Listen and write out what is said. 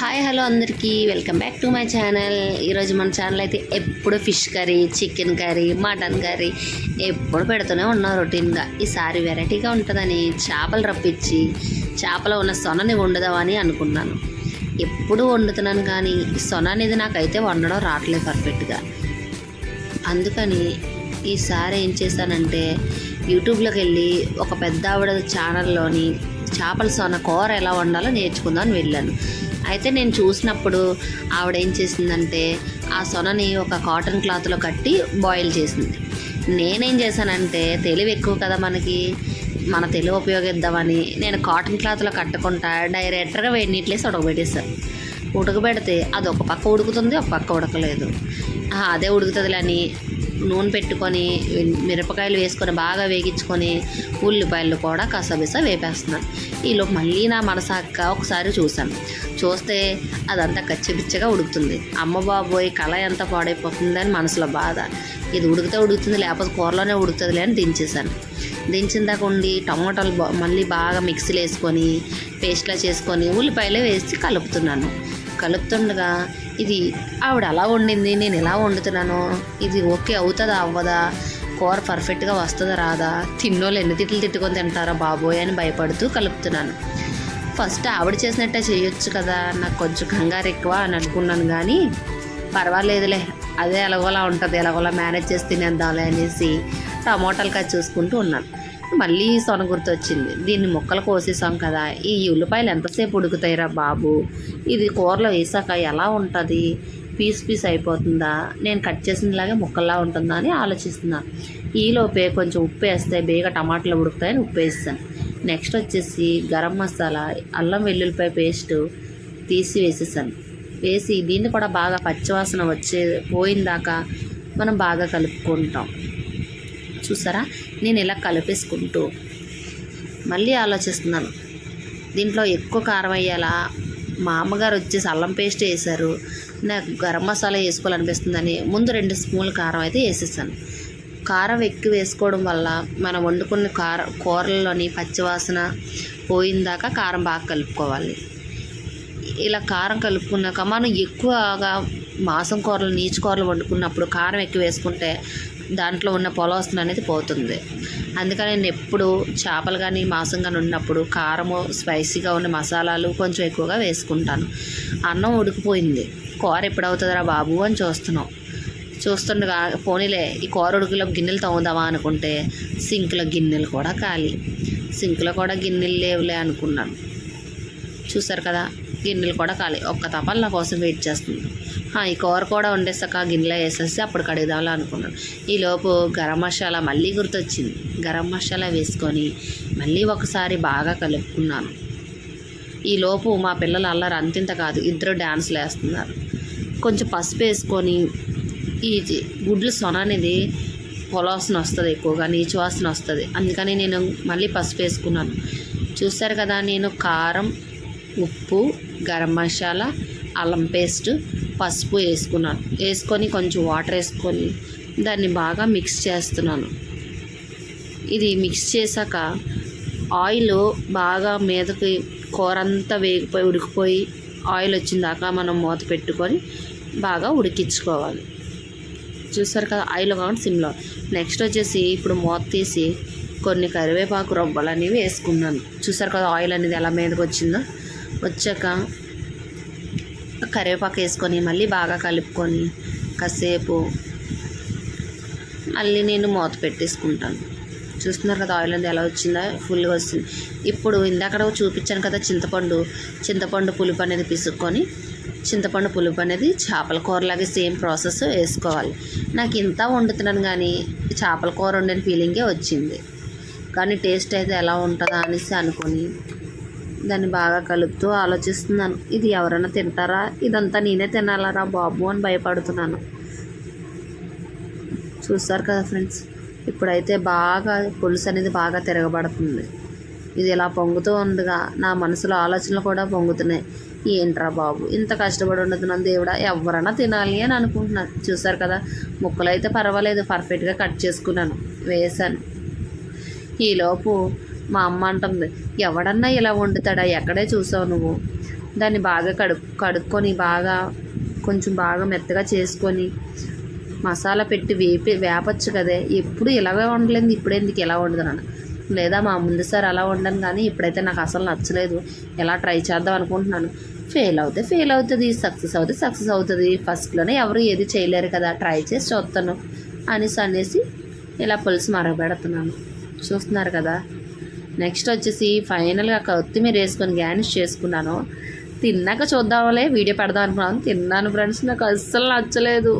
Hi hello అందరికీ welcome back to my channel. ఈరోజు మన ఛానల్ అయితే ఎప్పుడు fish curry, chicken curry, mutton curry ఎప్పుడు పెడుతూనే ఉన్నాం రొటీన్గా. ఈసారి వెరైటీగా ఉంటుందని చేపలు రప్పించి చేపలో ఉన్న సొనని వండుదామని అనుకున్నాను. ఎప్పుడు వండుతున్నాను కానీ సొన అనేది నాకైతే వండడం రావట్లేదు పర్ఫెక్ట్గా. అందుకని ఈసారి ఏం చేశానంటే యూట్యూబ్లోకి వెళ్ళి ఒక పెద్ద ఆవిడ ఛానల్లోని చేపల సొన కూర ఎలా వండాలో నేర్చుకుందామని వెళ్ళాను. అయితే నేను చూసినప్పుడు ఆవిడ ఏం చేసిందంటే ఆ సొనని ఒక కాటన్ క్లాత్లో కట్టి బాయిల్ చేసింది. నేనేం చేశానంటే తెలివి ఎక్కువ కదా మనకి, మన తెలివి ఉపయోగిద్దామని నేను కాటన్ క్లాత్లో కట్టకుండా డైరెక్ట్గా వేడి నీటిలేసి ఉడకబెట్టేస్తాను. ఉడకబెడితే అది ఒక పక్క ఉడుకుతుంది, ఒక పక్క ఉడకలేదు. అదే ఉడుకుతుందిలే అని నూనె పెట్టుకొని మిరపకాయలు వేసుకొని బాగా వేగించుకొని ఉల్లిపాయలు కూడా కసబిస వేపేస్తున్నాను. ఈలో మళ్ళీ నా మనసాక ఒకసారి చూస్తే అదంతా కచ్చిపిచ్చగా ఉడుకుతుంది. అమ్మ బాబోయ్ కళ ఎంత పాడైపోతుందని మనసులో బాధ. ఇది ఉడుకుతుంది లేకపోతే కూరలోనే ఉడుకుతుందిలే అని దించేసాను. దించిన దాకా ఉండి టమాటాలు మళ్ళీ బాగా మిక్సీలో వేసుకొని పేస్ట్లా చేసుకొని ఉల్లిపాయలు వేసి కలుపుతుండగా ఇది ఆవిడ అలా వండింది, నేను ఎలా వండుతున్నాను, ఇది ఓకే అవుతుందా అవ్వదా, కూర పర్ఫెక్ట్గా వస్తుందా రాదా, తిన్నోళ్ళు ఎన్ని తిట్టుకొని తింటారా బాబోయ్ అని భయపడుతూ కలుపుతున్నాను. ఫస్ట్ ఆవిడ చేసినట్టే చేయొచ్చు కదా, నాకు కొంచెం కంగారు ఎక్కువ అని అనుకున్నాను. కానీ పర్వాలేదులే, అదే ఎలాగోలా ఉంటుంది, ఎలాగోలా మేనేజ్ చేసి తినేద్దాంలే అనేసి టమోటాలు కట్ చూసుకుంటూ ఉన్నాను. మళ్ళీ సొన గుర్తొచ్చింది, దీన్ని ముక్కలు కోసేసాం కదా, ఈ ఉల్లిపాయలు ఎంతసేపు ఉడుకుతాయిరా బాబు, ఇది కూరలో వేసాక ఎలా ఉంటుంది, పీస్ అయిపోతుందా, నేను కట్ చేసినలాగే ముక్కల్లా ఉంటుందా అని ఆలోచిస్తున్నాను. ఈలోపే కొంచెం ఉప్పు వేస్తే బేగా టమాటాలు ఉడుకుతాయని ఉప్పు వేస్తాను. నెక్స్ట్ వచ్చేసి గరం మసాలా, అల్లం వెల్లుల్లిపాయ పేస్టు తీసి వేసేసాను. వేసి దీన్ని కూడా బాగా పచ్చివాసన పోయిందాకా మనం బాగా కలుపుకుంటాం. చూసారా, నేను ఇలా కలిపేసుకుంటూ మళ్ళీ ఆలోచిస్తున్నాను, దీంట్లో ఎక్కువ కారం వేయాలా, మా అమ్మగారు వచ్చేసి అల్లం పేస్ట్ వేశారు, నాకు గరం మసాలా వేసుకోవాలనిపిస్తుందని ముందు 2 స్పూన్ల కారం అయితే వేసేసాను. కారం ఎక్కువ వేసుకోవడం వల్ల మనం వండుకున్న కూరల్లోని పచ్చివాసన పోయిందాకా కారం బాగా కలుపుకోవాలి. ఇలా కారం కలుపుకున్నాక మనం ఎక్కువగా మాంసం కూరలు, నీచు కూరలు వండుకున్నప్పుడు కారం ఎక్కువ వేసుకుంటే దాంట్లో ఉన్న పొలవాసన అనేది పోతుంది. అందుకని నేను ఎప్పుడు చేపలు కానీ మాంసం కానీ ఉన్నప్పుడు కారము, స్పైసీగా ఉన్న మసాలాలు కొంచెం ఎక్కువగా వేసుకుంటాను. అన్నం ఉడికిపోయింది, కూర ఎప్పుడవుతుందిరా బాబు అని చూస్తుండగా పోనీలే ఈ కూర ఉడికిలో గిన్నెలు తవ్వుదామా అనుకుంటే సింక్లో గిన్నెలు కూడా ఖాళీ. సింక్లో కూడా గిన్నెలు లేవులే అనుకున్నాను. చూసారు కదా, గిన్నెలు కూడా ఖాళీ. ఒక్క తపాలు నా కోసం వెయిట్ చేస్తుంది. ఈ కూర కూడా వండేసాక గిన్నెలో వేసేసి అప్పుడు కడుగుదాంలో అనుకున్నాను. ఈలోపు గరం మసాలా మళ్ళీ గుర్తొచ్చింది. గరం మసాలా వేసుకొని మళ్ళీ ఒకసారి బాగా కలుపుకున్నాను. ఈలోపు మా పిల్లలు అల్లరి అంతింత కాదు, ఇద్దరు డ్యాన్స్లు వేస్తున్నారు. కొంచెం పసుపు వేసుకొని, ఈ గుడ్లు సొన అనేది పొలవాసన వస్తుంది, ఎక్కువగా నీచు వాసన వస్తుంది. అందుకని నేను మళ్ళీ పసుపు వేసుకున్నాను. చూసారు కదా, నేను కారం, ఉప్పు, గరం మసాలా, అల్లం పేస్ట్, పసుపు వేసుకొని కొంచెం వాటర్ వేసుకొని దాన్ని బాగా మిక్స్ చేస్తున్నాను. ఇది మిక్స్ చేశాక ఆయిల్ బాగా మీదకి కూర అంతా వేగిపోయి ఉడికిపోయి ఆయిల్ వచ్చిందాకా మనం మూత పెట్టుకొని బాగా ఉడికించుకోవాలి. చూసారు కదా, ఆయిల్ కాకుండా సిమ్లో. నెక్స్ట్ వచ్చేసి ఇప్పుడు మూత తీసి కొన్ని కరివేపాకు రొబ్బలు అనేవి వేసుకున్నాను. చూసారు కదా, ఆయిల్ అనేది ఎలా మీదకి వచ్చాక కరివేపాకు వేసుకొని మళ్ళీ బాగా కలుపుకొని కాసేపు మళ్ళీ నేను మూత పెట్టేసుకుంటాను. చూస్తున్నారు కదా, ఆయిల్ అనేది ఎలా వచ్చిందో, ఫుల్గా వస్తుంది. ఇప్పుడు ఇందాక చూపించాను కదా, చింతపండు పులుపు అనేది పిసుక్కొని చింతపండు పులుపు అనేది చేపల కూరలాగే సేమ్ ప్రాసెస్ వేసుకోవాలి. నాకు ఇంత వండుతున్నాను కానీ చేపల కూర వండిన ఫీలింగే వచ్చింది. కానీ టేస్ట్ అయితే ఎలా ఉంటుందా అనేసి అనుకొని దాన్ని బాగా కలుపుతూ ఆలోచిస్తున్నాను, ఇది ఎవరైనా తింటారా, ఇదంతా నేనే తినాలరా బాబు అని భయపడుతున్నాను. చూస్తారు కదా ఫ్రెండ్స్, ఇప్పుడైతే బాగా పులుసు అనేది బాగా తిరగబడుతుంది. ఇది ఇలా పొంగుతూ ఉండగా నా మనసులో ఆలోచనలు కూడా పొంగుతున్నాయి. ఏంట్రా బాబు ఇంత కష్టపడి వండుతున్నాను దేవుడా, ఎవరైనా తినాలి అని అనుకుంటున్నాను. చూసారు కదా, ముక్కలు అయితే పర్వాలేదు, పర్ఫెక్ట్గా కట్ చేసుకున్నాను, వేసాను. ఈలోపు మా అమ్మ అంటుంది, ఎవడన్నా ఇలా వండుతాడా, ఎక్కడే చూసావు నువ్వు, దాన్ని బాగా కడుక్కొని బాగా కొంచెం బాగా మెత్తగా చేసుకొని మసాలా పెట్టి వేపచ్చు కదే. ఎప్పుడు ఇలాగే వండలేదు, ఇప్పుడు ఎందుకు ఎలా వండుతున్నాను, లేదా మా ముందుసారి అలా వండాను కానీ ఇప్పుడైతే నాకు అసలు నచ్చలేదు. ఎలా ట్రై చేద్దాం అనుకుంటున్నాను. ఫెయిల్ అవుతుంది, సక్సెస్ అవుతుంది. ఫస్ట్లోనే ఎవరు ఏది చేయలేరు కదా, ట్రై చేసి చూస్తాను అనేసి ఇలా పులుసు మరగబెడుతున్నాను. చూస్తున్నారు కదా. నెక్స్ట్ వచ్చేసి ఫైనల్గా కొత్తిమీర వేసుకొని గార్నిష్ చేసుకున్నాను. తిన్నాక చూద్దాంలే వీడియో పెడదాం అనుకున్నాను. తిన్నాను ఫ్రెండ్స్, నాకు అస్సలు నచ్చలేదు.